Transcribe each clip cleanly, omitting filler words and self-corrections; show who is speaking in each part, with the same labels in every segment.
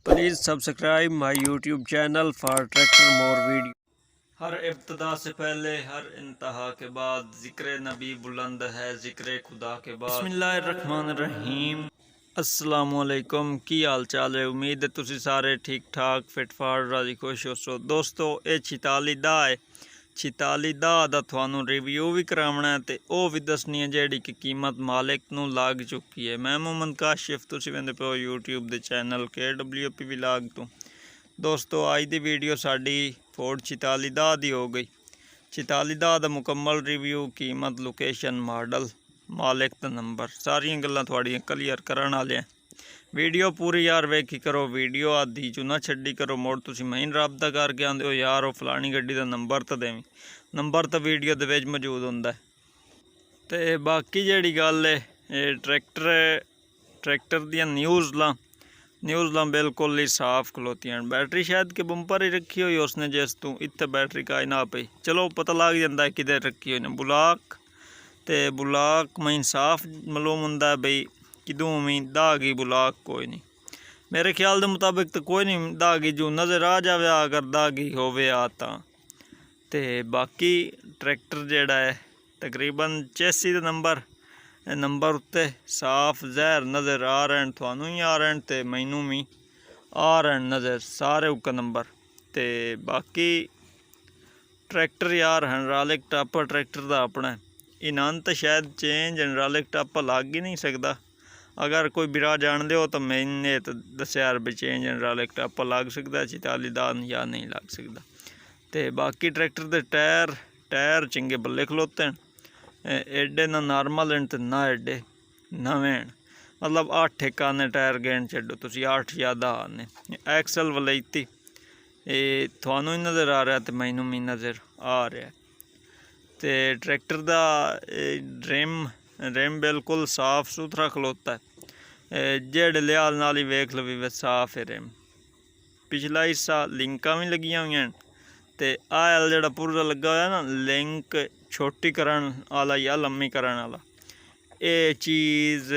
Speaker 1: Please subscribe my YouTube channel for tractor more video. हर इब्तदा से पहले हर इंतहा के बाद ज़िक्र नबी बुलंद है, ज़िक्र खुदा के बाद। बिस्मिल्लाहिर्रहमानिर्रहीम। अस्सलामुअलैकुम, की हाल चाल है? उम्मीद है तुसी सारे ठीक ठाक फिट फाट राजी खुश हो। दोस्तों ये 46 दा है, 46 दा थानू रिव्यू भी करावना है ते ओ भी दसनी है जेड़ी कि कीमत मालिक नू लग चुकी है। मैं मोहम्मद काशिफ, तुसी वेंदे पे यूट्यूब दे चैनल KWP व्लॉग तो। दोस्तों अज दी वीडियो साडी फोर्ड 46 दा दी हो गई। 46 दा मुकम्मल रिव्यू, कीमत, लोकेशन, मॉडल, मालिक दा नंबर, सारियां गल्लां थोड़ियां क्लीयर करन वाले हैं। वीडियो पूरी यार वेखी करो, वीडियो आधी चू ना छड्डी करो। मुड़ तुसी मैं रबता करके आंदे हो यार वो फलानी गड्डी का नंबर तो देवी, नंबर तो वीडियो दे विच मौजूद हुंदा है। ते बाकी जेड़ी गल है ट्रैक्टर दियां न्यूज़लां बिल्कुल ही साफ खलोतियां। बैटरी शायद के बंपर ही रखी हुई उसने, जिस तू इत्थे बैटरी का ना पई। चलो पता लग जाता है किधर रखी हुई ने। बुलाक मैं साफ मालूम हुंदा है बई किदों भी दागी बुलाक कोई नहीं। मेरे ख्याल के मुताबिक तो कोई नहीं दागी जो नज़र आ जाए, अगर दागी होवे आता। ते बाकी ट्रैक्टर जेड़ा है तकरीबन 86 नंबर उत्ते साफ जहर नज़र आ रहे हैं, थानू ही आ रहे हैं ते मैनू भी आ रहे हैं नज़र सारे उका नंबर। ते बाकी ट्रैक्टर यार हाइड्रोलिक टापर ट्रैक्टर का अपना है। इनान तो शायद चेंज हाइड्रोलिक टापर लग ही नहीं सकता। अगर कोई बिरा जान दे हो तो मैंने तो दस यार भी चेंज हाइड्रोलिक टापर लग सकता 46 दा या नहीं लग सकता। तो बाकी ट्रैक्टर के टायर चंगे बल्ले खलोते हैं, एडे ना नॉर्मल हैं तो ना एडे नवे हैं। मतलब 8 एक आने टायर गेन छो तुम, 8 या 10 आने। एक्सल वलैती ये थानू ही नज़र आ रहा है तो मैनू भी नज़र आ रहा है। तो ट्रैक्टर का रिम बिल्कुल साफ सुथरा खलोता है, जेड़े लिहाज नाल ही वेख लो भी साफ है रिम। पिछला हिस्सा लिंका भी लगिया हुई हैं। तो आयल जड़ा पूरा लगा हुआ ना, लिंक छोटी करन वाला या लम्मी करन वाला, ये चीज़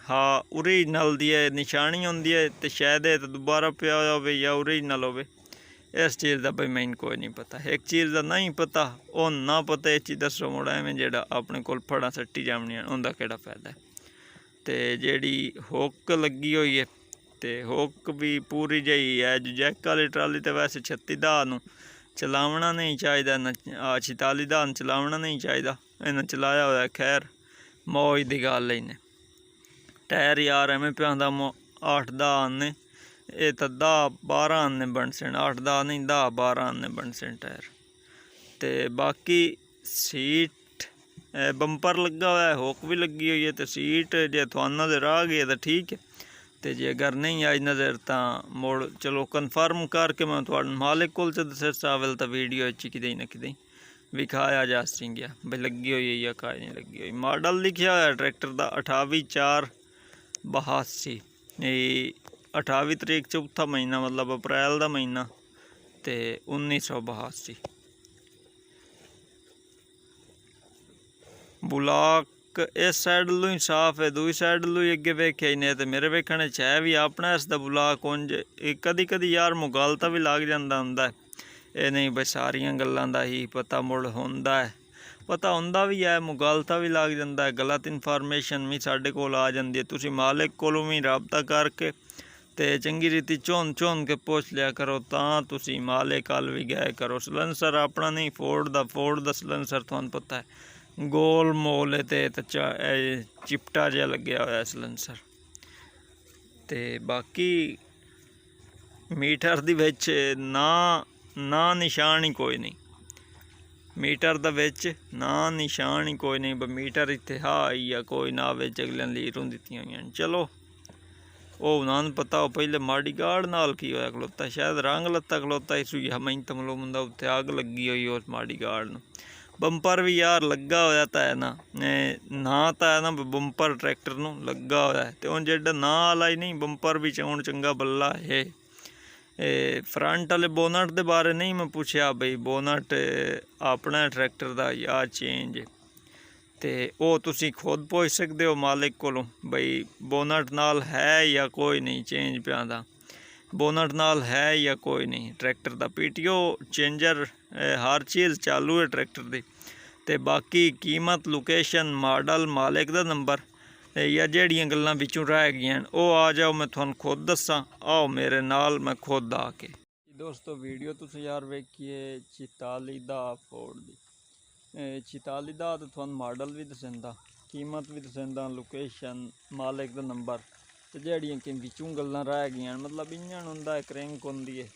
Speaker 1: हाँ ओरिजिनल दी है निशानी होंदी है। तो शायद ये तो दोबारा पिया हो या ओरिजिनल हो, इस चीज़ का भाई मैंने कोई नहीं पता। एक चीज़ का नहीं पता वो ना पता ये चीज़ दसो मुड़ा एवं जेड़ा अपने को फड़ा सट्टी जामनियां उनका केड़ा फायदा है। तो जेड़ी हुक लगी हुई है तो हुक भी पूरी जही है। जो जैक वाली ट्राली तो वैसे 36 दा नू चलावना नहीं चाहिए ना, 46 दा चलावना नहीं चाहिए। इन्हें चलाया हुआ खैर मौज की गल है। इन्हें टायर यार एवं पे आंदा 8 दा आने, ये तो 10-12 आने बन सन, 8 दा नहीं 10-12 आने बन सन टायर। तो बाकी सीट बंपर लगा हुआ है, हुक भी लगी हुई है। तो सीट जे थानू नज़र आ गई है तो ठीक है, तो जे अगर नहीं आई नज़र तो मुड़ चलो कन्फर्म करके मैं थोड़ा मालिक को दसा वेल तो वीडियो कि ना कि विखाया जा गया भाई लगी हुई है या काई नहीं लगी हुई। मॉडल लिखा हुआ ट्रैक्टर का 28/4/82, 28 तरीक चौथा महीना मतलब अप्रैल का महीना तो 1982। बुलाक इस साइड लो ही साफ है, दूई साइड लो ही अगे वेख्या ही नहीं। तो मेरे वेखने च है भी अपना इसका बुलाक उंज कदी कदी यार मुगालता भी लग जाता होंदा है। ये नहीं भाई सारियां गल्लां दा ही पता मुड़ होंदा है, पता होंदा भी है, मुगालता भी लग जाता है। गलत इन्फॉर्मेशन भी साढ़े कोल आ जाती है। तुसी मालिक कोलों भी राबता करके तो चंगी रीति चोन के पुछ लिया करो, तां तुसी मालिक अल भी गए करो। सलेंसर अपना नहीं फोर्ड दा सलेंसर तुहानू पता है गोल मोल है तो चिपटा जहा लग्या होया सलेंसर। तो बाकी मीटर दी विच ना निशान ही कोई नहीं, मीटर दा विच ना निशान ही कोई नहीं। मीटर इत्थे हाई या कोई ना विच अगले लीरों दित्तियां हुई। चलो वो उन्होंने पता हो पहले माड़ी गाड़ नाल की होया खलोता, शायद रंग लत्ता खलोता इस मैं तो मालूम हुंदा उत्थे अग लगी हुई उस माड़ी गाड़ नूं। बंपर भी यार लगा होया तो है ना तो है ना बंपर ट्रैक्टर नूं लगा होया है। तो हुण जेड़ा ना वाला ही नहीं बंपर भी चौन चंगा बल्ला है। फ्रंट वाले बोनट के बारे नहीं मैं पूछया बई बोनट अपना ट्रैक्टर का या चेंज। ਤੇ ਉਹ ਤੁਸੀਂ ਖੁਦ ਪੁੱਛ ਸਕਦੇ ਹੋ ਮਾਲਿਕ ਕੋਲੋਂ ਬਈ ਬੋਨਟ ਨਾਲ ਹੈ ਜਾਂ ਕੋਈ ਨਹੀਂ ਚੇਂਜ ਪਿਆ ਦਾ, ਬੋਨਟ ਨਾਲ ਹੈ ਜਾਂ ਕੋਈ ਨਹੀਂ। ट्रैक्टर ਦਾ PTO चेंजर हर चीज़ चालू है ट्रैक्टर ਦੀ। ਤੇ ਬਾਕੀ ਕੀਮਤ, ਲੋਕੇਸ਼ਨ, ਮਾਡਲ, ਮਾਲਿਕ ਦਾ ਨੰਬਰ ਜਾਂ ਜਿਹੜੀਆਂ ਗੱਲਾਂ ਵਿੱਚੋਂ ਰਹਿ ਗਈਆਂ ਉਹ ਆ ਜਾਓ ਮੈਂ ਤੁਹਾਨੂੰ ਖੁਦ ਦੱਸਾਂ। ਆਓ ਮੇਰੇ ਨਾਲ, ਮੈਂ ਖੁਦ ਆ ਕੇ। ਦੋਸਤੋ ਵੀਡੀਓ ਤੁਸੀਂ ਯਾਰ ਵੇਖੀਏ 44 ਦਾ ਫੋਰਡ ਦੀ। 44 ਦਾ ਤਾਂ ਤੁਹਾਨੂੰ ਮਾਡਲ ਵੀ ਦਸਿੰਦਾ, ਕੀਮਤ ਵੀ ਦਸਿੰਦਾ, ਲੋਕੇਸ਼ਨ, ਮਾਲਿਕ ਦਾ ਨੰਬਰ ਤੇ ਜਿਹੜੀਆਂ ਕਿ ਵਿੱਚੋਂ ਗੱਲਾਂ ਰਹਿ ਗਈਆਂ मतलब इंजन ਹੁੰਦਾ, क्रैंक ਹੁੰਦੀ है,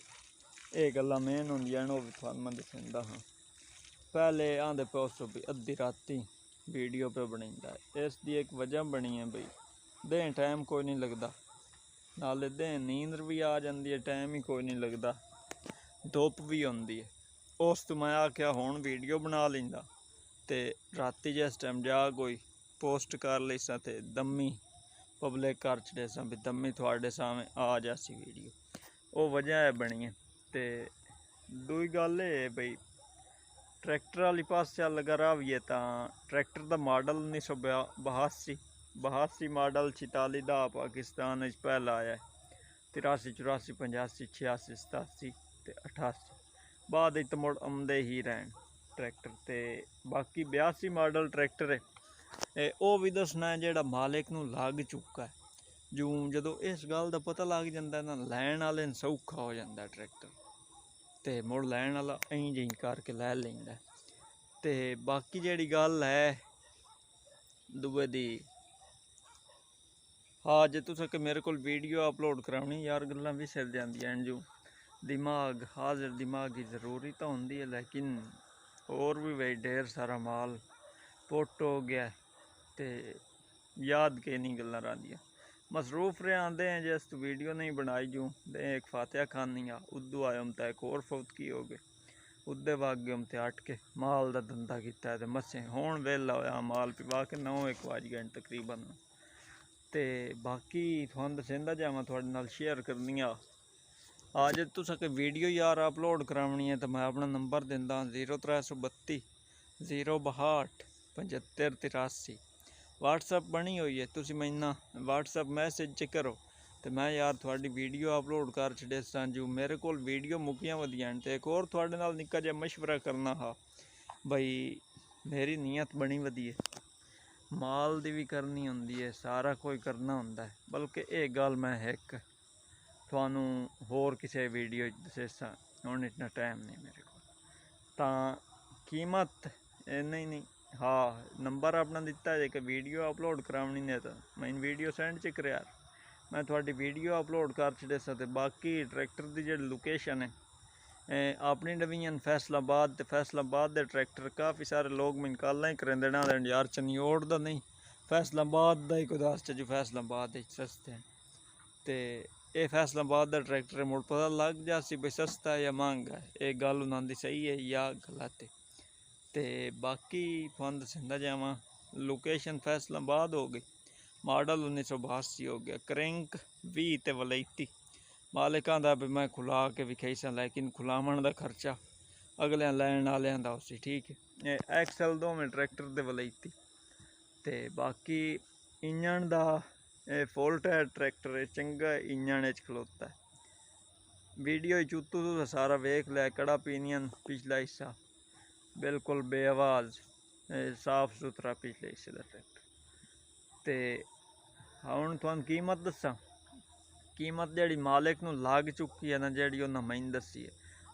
Speaker 1: ਇਹ ਗੱਲਾਂ ਮੇਨ ਹੁੰਦੀਆਂ ਉਹ ਵੀ ਤੁਹਾਨੂੰ मैं दसिंदा हाँ। पहले आंदे पे उस भी अद्धी राती वीडियो पे बनाइंदा है। इस दी एक वजह बनी है बई दें टाइम कोई नहीं लगता, नाले दें नींद भी आ जाती है, टाइम ही कोई नहीं लगता, धुप भी आती है। उस तो मैं आख्या हुण वीडियो बना लेंदा ते राती जिस टाइम जा कोई पोस्ट कर ली सा ते दम्मी पब्लिक कर छड़े सा भी दम्मी थोड़े सामने आ जासी वीडियो, वो वजह है बनी है। ते दूई गल ये बई ट्रैक्टर वाली पास अगर आइए तो ट्रैक्टर का मॉडल 1982 मॉडल 44 का पाकिस्तान पहला आया है। 83, 84, 85, 86, 87 ते 88 बाद तो मुड़ आते ही रहन ट्रैक्टर। तो बाकी 82 मॉडल ट्रैक्टर है वो भी दसना है जोड़ा मालिक नूं लग चुका है। जो इस गल का पता लग जाता है ना लैन वाले सौखा हो जाता है ट्रैक्टर, तो मुड़ लैन वाला अं जी करके लै लेंदा। तो बाकी जी गल है दुए दी, हाँ जे तुस मेरे को वीडियो अपलोड करानी यार गल्लां भी सिर जांदियां जो दिमाग हाजिर दिमाग की ज़रूरी तो होंदी है, लेकिन और भी भाई ढेर सारा माल पुट हो गया तो याद के नहीं गल्लां रहिंदियां। मसरूफ रहे आते हैं जिस वीडियो नहीं बनाई जूँ दे एक फातिहा खानी आ उदू आए हम तो एक और फौतकी हो गए उदे वाग गए हम तो अट के माल का धंधा किया है मसे हुण वेला होया माल पिवा के 9-1 बज गए तकरीबन। तो बाकी थोड़ा दसिंदा जावां थोड़े नाल शेयर करनी आज तुस वीडियो यार अपलोड करानी है तो मैं अपना नंबर दिंदा 0332 062 75 83। व्हाट्सएप बनी हुई है, तुसी मैना व्हाट्सएप मैसेज च करो तो मैं यार थोड़ी वीडियो अपलोड कर छड़े सा। जो मेरे को वीडियो मुक्कियां वधियां तो एक और थोड़े नाल निक्का जिहा मशवरा करना हा बई मेरी नीयत बनी वधी है, माल दी भी करनी होंदी है, सारा कोई करना होंदा है। बल्कि ये गल मैं एक थानू होर किसी वीडियो दसेसा हुण इतना टाइम नहीं मेरे को। तो कीमत नहीं हाँ नंबर अपना दिता है कि वीडियो अपलोड करानी है तो मैं वीडियो सेंड च कर यार मैं थोड़ी वीडियो अपलोड कर छड़े सा। बाकी ट्रैक्टर की जी लोकेशन है अपनी डिवीजन फैसलाबाद, तो फैसलाबाद के ट्रैक्टर काफ़ी सारे लोग मैंने कल ही करें देना यार चनियोड़ का नहीं फैसलाबाद का ही कोई दस जो फैसलाबाद सस्ते हैं। तो ये फैसलाबाद का ट्रैक्टर मुड़ पता लग जासी भाई सस्ता है या महंगा है, ये गल उन्होंने सही है या गलत है। तो बाकी थोड़ा दसिंदा जावां लोकेशन फैसलाबाद हो गई, मॉडल 1982 हो गया, क्रैंक 20 ते वलैती मालिकां दा भी मैं खुला के विखाई सा, लेकिन खुलावन का खर्चा अगले लैन वालियां दा उसी ठीक है। एक्सल 2 में ट्रैक्टर दे वलैती। तो बाकी इंजन दा फुल टायर ट्रैक्टर है, चंगा इंजन खलोता है। वीडियो चुतू तो सारा वेख लिया, कड़ा पीनियन पिछला हिस्सा बिल्कुल बेआवाज़ साफ सुथरा पिछले हिस्से का ट्रैक्टर। तो हुण तुहानूं कीमत दस्सां, कीमत जिहड़ी मालिक नूं लग चुकी है ना जिहड़ी उन्हां मैनूं दस्सी है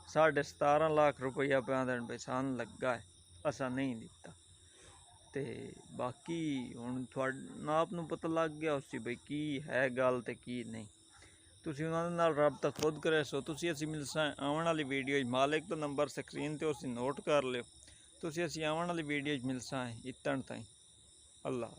Speaker 1: 17.5 लाख रुपया पे आंदे भाई सानूं लग्गा है, असां नहीं दित्ता। तो बाकी हुण तुहानूं आप नूं पता लग गया उसी भाई की है गल ते की नहीं, तुसीं उन्हां दे नाल रब्ता खुद करे सो। तुसीं असीं मिलसां आउण वाली वीडियो मालिक दा नंबर स्क्रीन ते उसी नोट कर लिओ। तुसीं असीं आउण वाली वीडियो मिलसां इतण ताईं। अल्लाह।